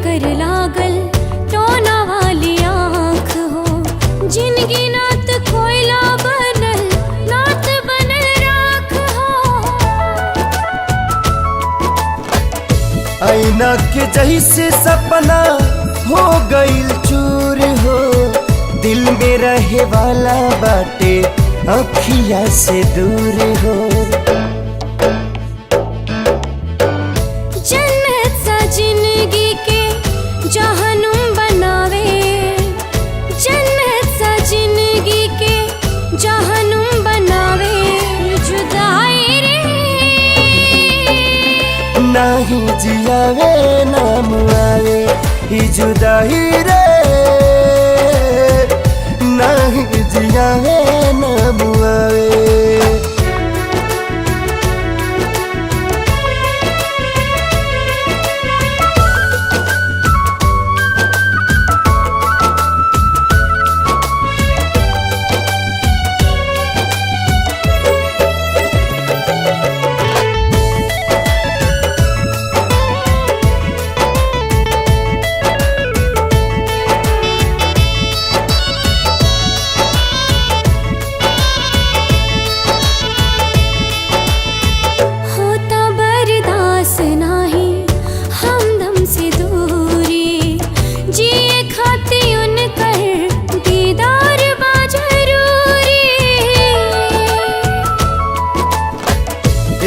कर लागल टोना वाली आँख हो। जिनगी नात कोयला बनल, नात बनल राख हो। आईना के जैसे सपना हो गईल चूर हो। दिल में रहे वाला बाटे अखिया से दूर हो। जन्नत सा जिंदगी के जहनुम बनावे, जन्नत सा जिंदगी के जहनुम बनावे। जुदाई रे नाही जियावे ना मुआवे, ई जुदाई रे नाही जियावे ना मुआवे।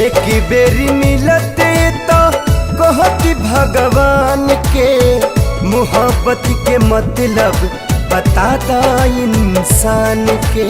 एक बेरी मिलते तो कहती भगवान के, मोहब्बत के मतलब बताता इंसान के।